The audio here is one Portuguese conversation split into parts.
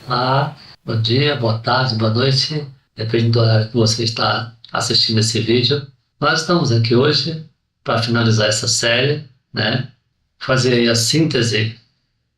Olá, bom dia, boa tarde, boa noite, depende do horário que você está assistindo esse vídeo. Nós estamos aqui hoje para finalizar essa série, né? Fazer aí a síntese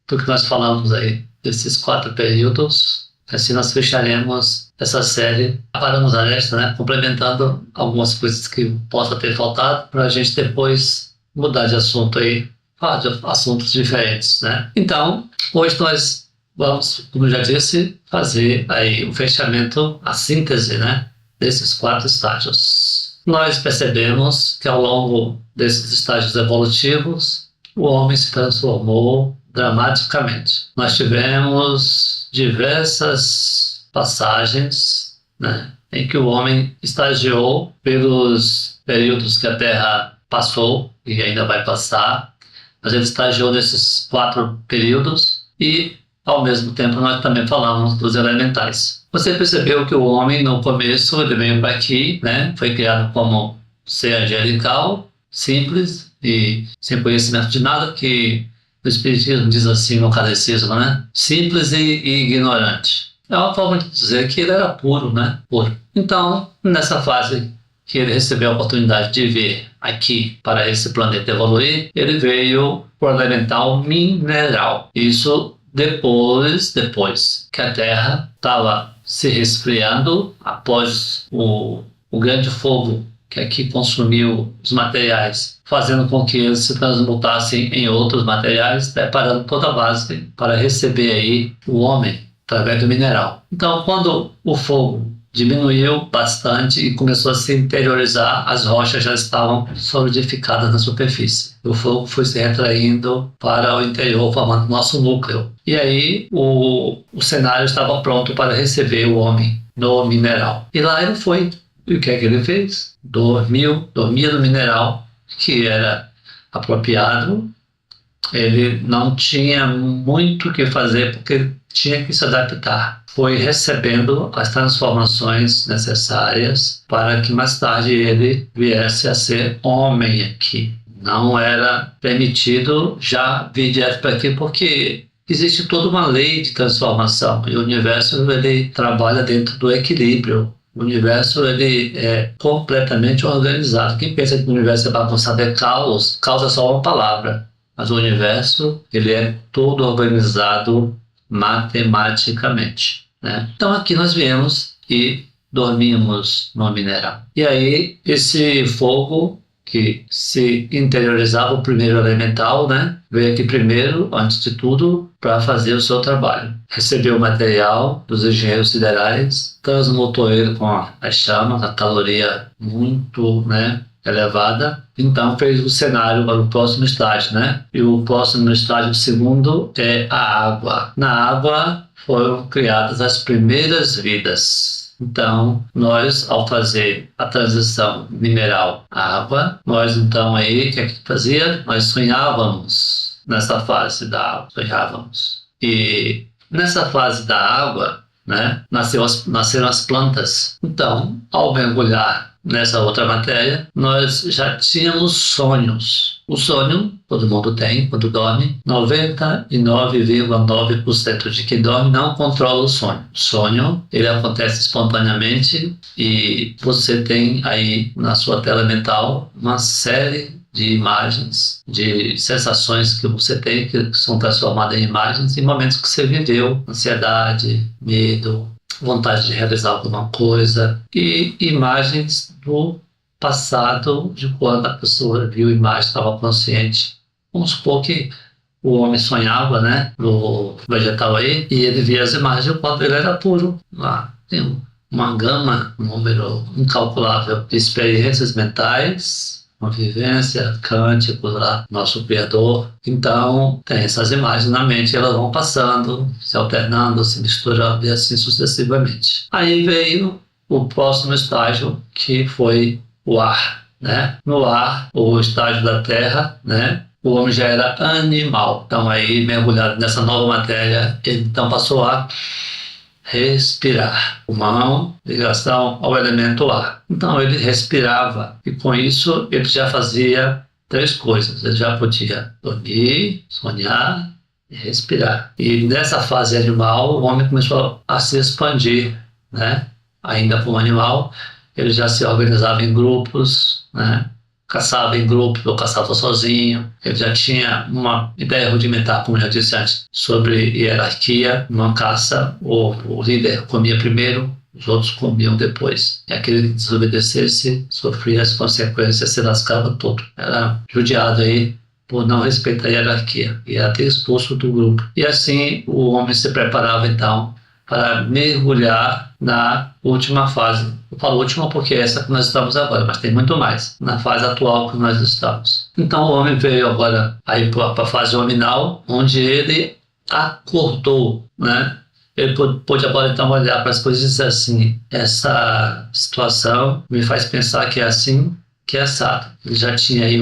do que nós falamos aí desses 4 períodos. Assim nós fecharemos essa série para nos aresta, né? Complementando algumas coisas que possa ter faltado para a gente depois mudar de assunto aí, falar de assuntos diferentes, né? Então, hoje nós vamos, como eu já disse, fazer aí o fechamento, a síntese, né, desses 4 estágios. Nós percebemos que ao longo desses estágios evolutivos, o homem se transformou dramaticamente. Nós tivemos diversas passagens, né, em que o homem estagiou pelos períodos que a Terra passou e ainda vai passar, mas ele estagiou nesses 4 períodos e ao mesmo tempo, nós também falamos dos elementais. Você percebeu que o homem, no começo, ele veio para aqui, né? Foi criado como ser angelical, simples e sem conhecimento de nada, que o Espiritismo diz assim no Catecismo, né? Simples e ignorante. É uma forma de dizer que ele era puro, né? Puro. Então, nessa fase que ele recebeu a oportunidade de vir aqui para esse planeta evoluir, ele veio por elemental mineral. Isso depois que a Terra estava se resfriando após o grande fogo que aqui consumiu os materiais, fazendo com que eles se transmutassem em outros materiais, preparando toda a base para receber aí o homem através do mineral. Então, quando o fogo diminuiu bastante e começou a se interiorizar, as rochas já estavam solidificadas na superfície. O fogo foi se retraindo para o interior, formando nosso núcleo. E aí o cenário estava pronto para receber o homem no mineral. E lá ele foi. E o que é que ele fez? Dormia no mineral, que era apropriado. Ele não tinha muito o que fazer, porque tinha que se adaptar. Foi recebendo as transformações necessárias para que mais tarde ele viesse a ser homem aqui. Não era permitido já vir direto para aqui, porque existe toda uma lei de transformação e o universo ele trabalha dentro do equilíbrio. O universo ele é completamente organizado. Quem pensa que o universo é bagunçado é caos, caos é só uma palavra. Mas o universo ele é todo organizado matematicamente, né? Então aqui nós viemos e dormimos no mineral. E aí esse fogo que se interiorizava, o primeiro elemental, né, veio aqui primeiro, antes de tudo, para fazer o seu trabalho. Recebeu o material dos engenheiros siderais, transmutou ele com as chamas, a caloria muito, né, elevada. Então fez o cenário para o próximo estágio, né? E o próximo estágio segundo é a água. Na água foram criadas as primeiras vidas. Então, nós, ao fazer a transição mineral à água, nós então aí, o que é que fazia? Nós sonhávamos nessa fase da água, sonhávamos. E nessa fase da água, né, nasceram as plantas. Então, ao mergulhar nessa outra matéria, nós já tínhamos sonhos. O sonho, todo mundo tem quando dorme. 99,9% de quem dorme não controla o sonho. O sonho, ele acontece espontaneamente e você tem aí na sua tela mental uma série de imagens, de sensações que você tem que são transformadas em imagens em momentos que você viveu, ansiedade, medo, vontade de realizar alguma coisa e imagens do passado de quando a pessoa viu a imagem, estava consciente. Vamos supor que o homem sonhava, né, no vegetal aí, e ele via as imagens quando ele era puro. Lá tem uma gama, um número incalculável de experiências mentais, uma vivência, cânticos lá, nosso Criador. Então, tem essas imagens na mente, elas vão passando, se alternando, se misturando e assim sucessivamente. Aí veio o próximo estágio, que foi o ar, né? No ar, o estágio da terra, né? O homem já era animal. Então, aí, mergulhado nessa nova matéria, ele então passou a respirar. Pulmão, ligação ao elemento ar. Então ele respirava e com isso ele já fazia 3 coisas. Ele já podia dormir, sonhar e respirar. E nessa fase animal, o homem começou a se expandir, né? Ainda como animal, ele já se organizava em grupos, né? Caçava em grupo ou caçava sozinho. Ele já tinha uma ideia rudimentar, como eu já disse antes, sobre hierarquia. Numa caça, o líder comia primeiro, os outros comiam depois. E aquele que desobedecesse sofria as consequências, se lascava todo. Era judiado aí por não respeitar a hierarquia, e até expulso do grupo. E assim o homem se preparava então para mergulhar na última fase. Eu falo última porque é essa que nós estamos agora, mas tem muito mais, na fase atual que nós estamos. Então o homem veio agora aí para a fase hominal, onde ele acordou, né? Ele pôde agora então olhar para as coisas e dizer assim: essa situação me faz pensar que é assim, que é assado. Ele já tinha aí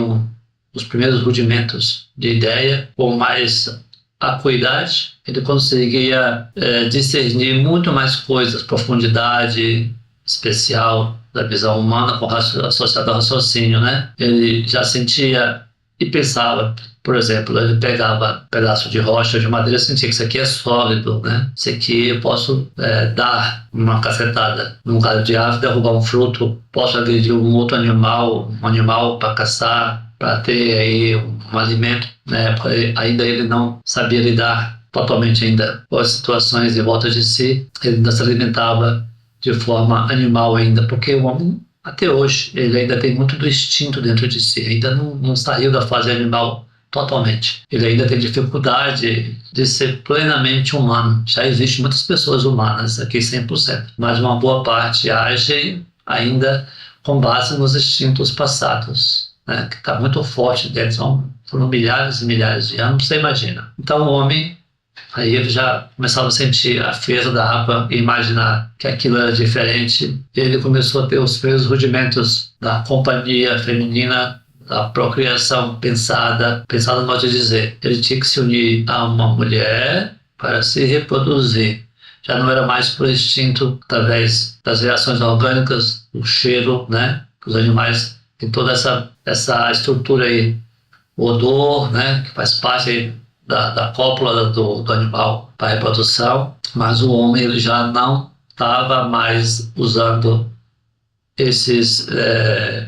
os primeiros rudimentos de ideia, com mais acuidade, ele conseguia discernir muito mais coisas, profundidade especial da visão humana associada ao raciocínio, né? Ele já sentia e pensava, por exemplo, ele pegava um pedaço de rocha ou de madeira e sentia que isso aqui é sólido, né? Isso aqui eu posso dar uma cacetada num galho de árvore, derrubar um fruto, posso agredir um outro animal, um animal para caçar, para ter aí um alimento, né? Ainda ele não sabia lidar totalmente ainda com as situações em volta de si, ele ainda se alimentava de forma animal ainda, porque o homem, até hoje, ele ainda tem muito do instinto dentro de si, ainda não saiu da fase animal totalmente. Ele ainda tem dificuldade de ser plenamente humano. Já existem muitas pessoas humanas aqui 100%, mas uma boa parte age ainda com base nos instintos passados, né, que está muito forte dentro, foram milhares e milhares de anos, você imagina. Então o homem, aí ele já começava a sentir a frieza da água e imaginar que aquilo era diferente. Ele começou a ter os primeiros rudimentos da companhia feminina, da procriação pensada no modo de dizer. Ele tinha que se unir a uma mulher para se reproduzir. Já não era mais por instinto, através das reações orgânicas, o cheiro, né? Os animais têm toda essa estrutura aí, o odor, né? Que faz parte aí da cópula do animal para a reprodução, mas o homem ele já não estava mais usando esses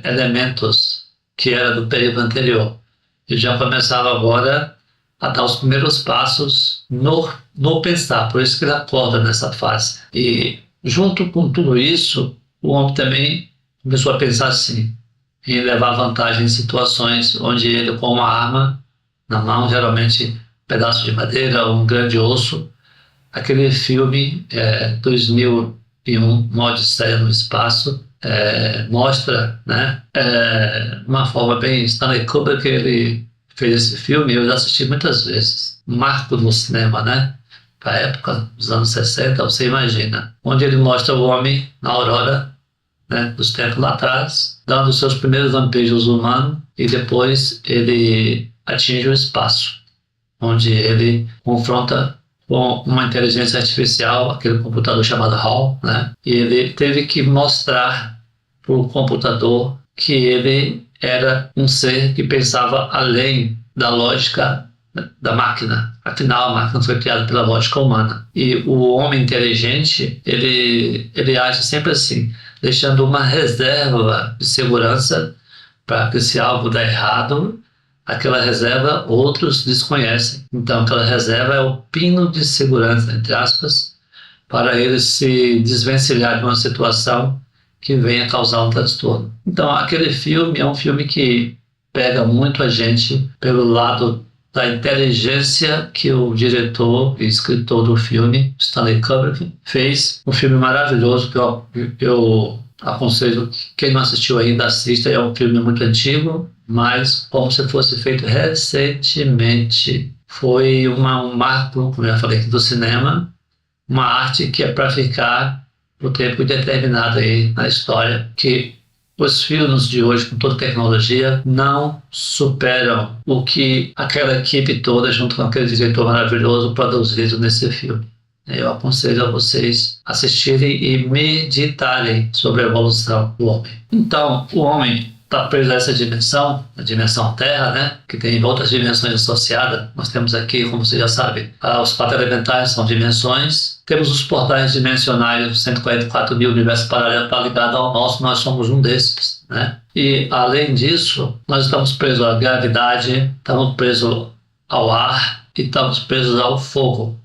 elementos que era do período anterior. Ele já começava agora a dar os primeiros passos no pensar, por isso que ele acorda nessa fase. E junto com tudo isso, o homem também começou a pensar assim, em levar vantagem em situações onde ele com uma arma na mão, geralmente um pedaço de madeira ou um grande osso. Aquele filme 2001, Uma Odisseia no Espaço, mostra, né, uma forma bem Stanley Kubrick, que ele fez esse filme, eu já assisti muitas vezes, marco no cinema, né, para a época dos anos 60, você imagina, onde ele mostra o homem na aurora, né, dos tempos lá atrás, dando os seus primeiros lampejos humanos, e depois ele atinge o espaço, onde ele confronta com uma inteligência artificial, aquele computador chamado HAL, né? E ele teve que mostrar para o computador que ele era um ser que pensava além da lógica da máquina. Afinal, a máquina foi criada pela lógica humana. E o homem inteligente, ele age sempre assim, deixando uma reserva de segurança para que se algo der errado, aquela reserva outros desconhecem. Então, aquela reserva é o pino de segurança, entre aspas, para ele se desvencilhar de uma situação que venha causar um transtorno. Então, aquele filme é um filme que pega muito a gente pelo lado da inteligência que o diretor e escritor do filme, Stanley Kubrick, fez. Um filme maravilhoso que eu aconselho quem não assistiu ainda, assista. É um filme muito antigo, mas como se fosse feito recentemente. Foi um marco, como eu já falei aqui, do cinema, uma arte que é para ficar por tempo determinado aí na história, que os filmes de hoje, com toda a tecnologia, não superam o que aquela equipe toda, junto com aquele diretor maravilhoso, produziu nesse filme. Eu aconselho a vocês assistirem e meditarem sobre a evolução do homem. Então, o homem, está preso a essa dimensão, a dimensão Terra, né? Que tem outras dimensões associadas. Nós temos aqui, como você já sabe, os 4 elementais são dimensões. Temos os portais dimensionais, 144 mil universos paralelos, está ligado ao nosso, nós somos um desses, né? E, além disso, nós estamos presos à gravidade, estamos presos ao ar e estamos presos ao fogo.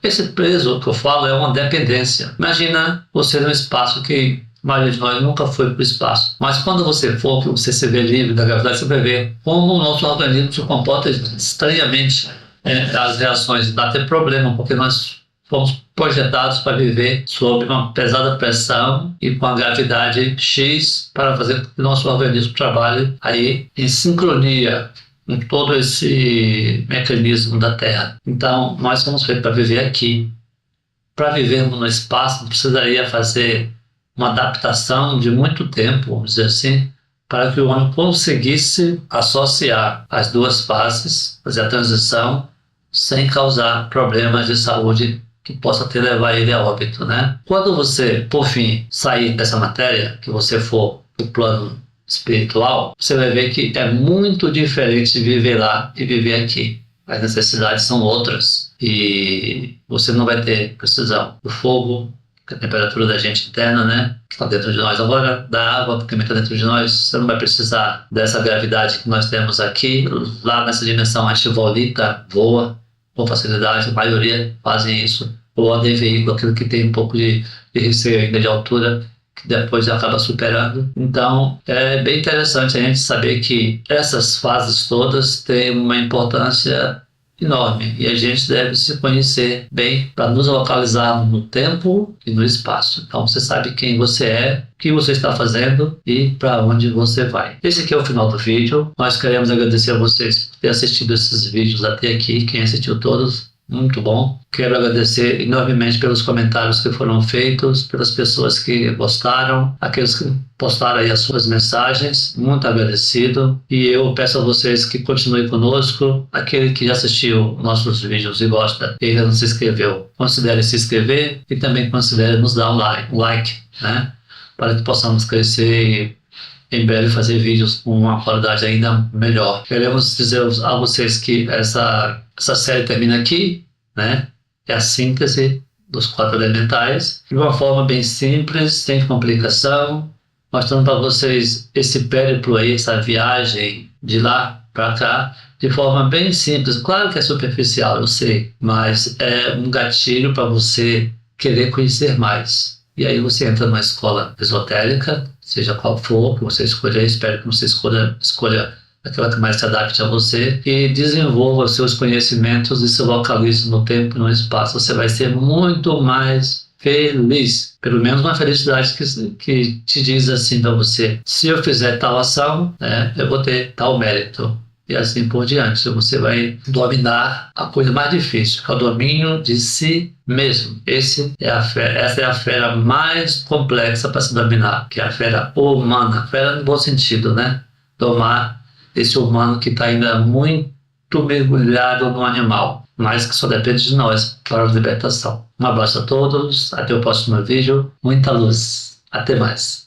Esse preso que eu falo é uma dependência. Imagina você no espaço, que a maioria de nós nunca foi para o espaço. Mas quando você for, que você se vê livre da gravidade, você vai ver como o nosso organismo se comporta estranhamente. As reações dá até problema, porque nós fomos projetados para viver sob uma pesada pressão e com a gravidade X para fazer com que o nosso organismo trabalhe aí em sincronia com todo esse mecanismo da Terra. Então, nós fomos feitos para viver aqui. Para vivermos no espaço, precisaria fazer uma adaptação de muito tempo, vamos dizer assim, para que o homem conseguisse associar as duas fases, fazer a transição, sem causar problemas de saúde que possa ter levar ele a óbito, né? Quando você, por fim, sair dessa matéria, que você for para o plano espiritual, você vai ver que é muito diferente viver lá e viver aqui. As necessidades são outras e você não vai ter precisão do fogo, que é a temperatura da gente interna, né? Que está dentro de nós agora, da água, porque está dentro de nós. Você não vai precisar dessa gravidade que nós temos aqui. Lá nessa dimensão a gente voa com facilidade, a maioria fazem isso. Ou andam em veículo, aquilo que tem um pouco de receio ainda de altura, que depois acaba superando. Então, é bem interessante a gente saber que essas fases todas têm uma importância enorme e a gente deve se conhecer bem para nos localizar no tempo e no espaço. Então, você sabe quem você é, o que você está fazendo e para onde você vai. Esse aqui é o final do vídeo. Nós queremos agradecer a vocês por ter assistido esses vídeos até aqui. Quem assistiu todos, muito bom. Quero agradecer enormemente pelos comentários que foram feitos, pelas pessoas que gostaram, aqueles que postaram aí as suas mensagens, muito agradecido. E eu peço a vocês que continuem conosco. Aquele que já assistiu nossos vídeos e gosta e ainda não se inscreveu, considere se inscrever e também considere nos dar um like, né? Para que possamos crescer e em breve fazer vídeos com uma qualidade ainda melhor. Queremos dizer a vocês que essa série termina aqui, né? É a síntese dos 4 elementais, de uma forma bem simples, sem complicação, mostrando para vocês esse périplo aí, essa viagem de lá para cá, de forma bem simples. Claro que é superficial, eu sei, mas é um gatilho para você querer conhecer mais. E aí você entra numa escola esotérica, seja qual for, que você escolher, espero que você escolha aquela que mais se adapte a você e desenvolva seus conhecimentos e se localize no tempo e no espaço. Você vai ser muito mais feliz, pelo menos uma felicidade que te diz assim para você: se eu fizer tal ação, eu vou ter tal mérito. E assim por diante. Você vai dominar a coisa mais difícil, que é o domínio de si mesmo. Essa é a fera mais complexa para se dominar, que é a fera humana. Fera no bom sentido, né? Domar esse humano que está ainda muito mergulhado no animal, mas que só depende de nós para a libertação. Um abraço a todos, até o próximo vídeo. Muita luz. Até mais.